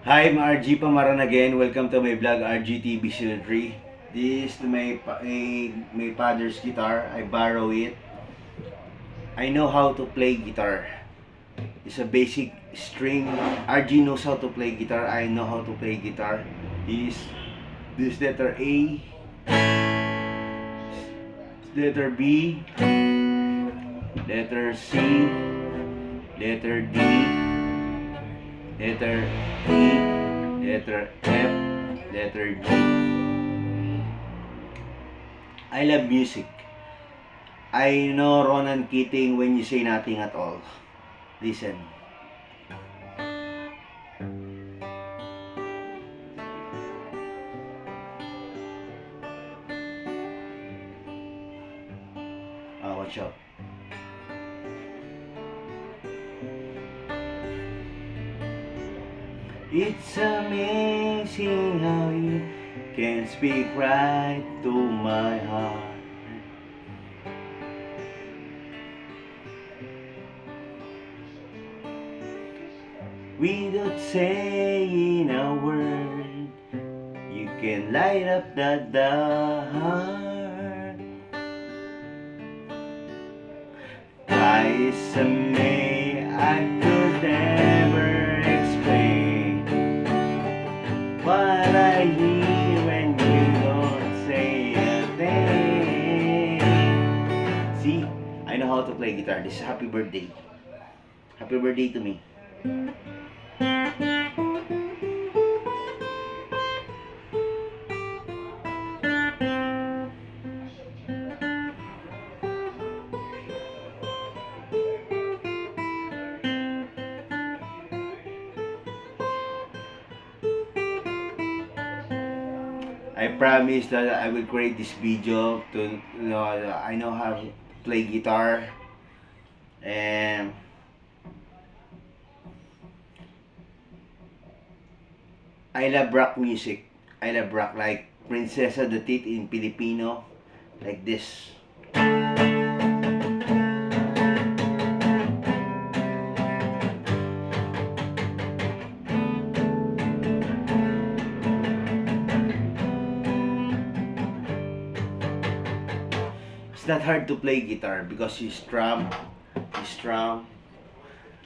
Hi, I'm RG Pamaran again. Welcome to my vlog, RGTV Season 3. This is my father's guitar. I borrow it. I know how to play guitar. It's a basic string. RG knows how to play guitar. I know how to play guitar. This letter A, letter B, letter C, letter D, letter E, letter F, letter G. I love music. I know Ronan Keating when you say nothing at all. Listen. Watch out. It's amazing how you can speak right to my heart. Without saying a word, you can light up the heart. Twice a May, I could never explain what I hear when you don't say a thing. See, I know how to play guitar. This is happy birthday. Happy birthday to me. I promise that I will create this video to I know how to play guitar, and I love rock music. I love rock like Princesa de Tit in Filipino, like this. It's not hard to play guitar because you strum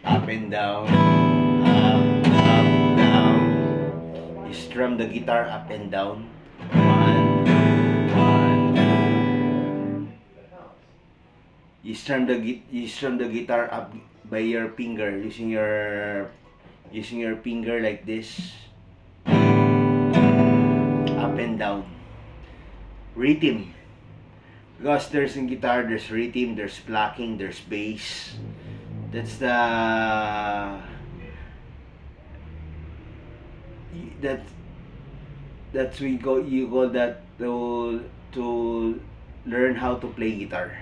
up and down, up, down. You strum the guitar up and down. One. You strum the guitar up by your finger using your finger like this, up and down. Rhythm. Because there's in guitar, there's rhythm, there's plucking, there's bass. That's you call that to learn how to play guitar.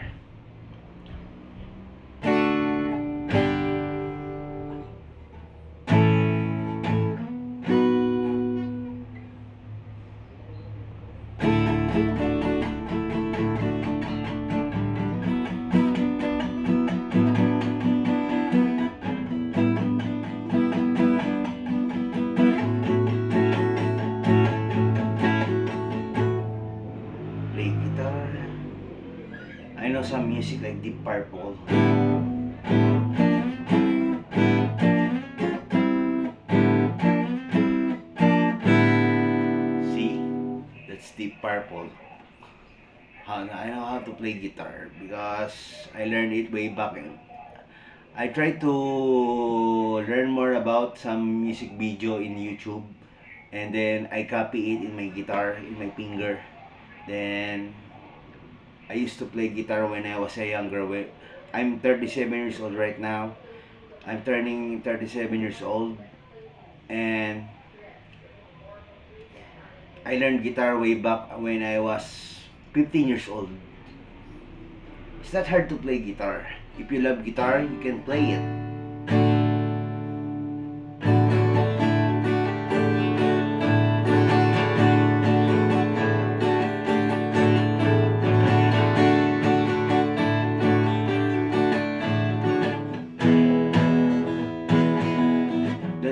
Play guitar. I know some music like Deep Purple. See? That's Deep Purple. I know how to play guitar because I learned it way back. I try to learn more about some music video in YouTube, and then I copy it in my guitar, in my finger. Then I used to play guitar when I was a younger. I'm 37 years old right now. I'm turning 37 years old, and I learned guitar way back when I was 15 years old. It's not hard to play guitar. If you love guitar, you can play it.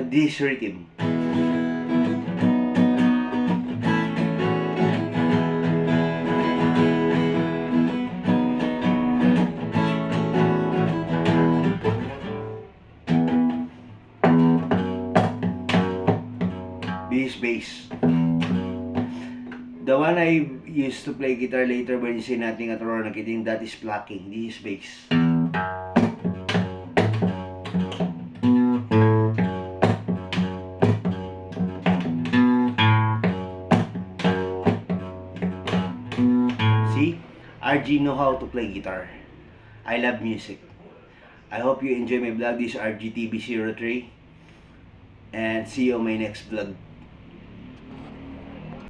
This rhythm. bass. The one I used to play guitar later when you say nothing at all nakiting, that is plucking. This is bass. See? RG know how to play guitar. I love music. I hope you enjoy my vlog. This is RGTV03. And see you on my next vlog.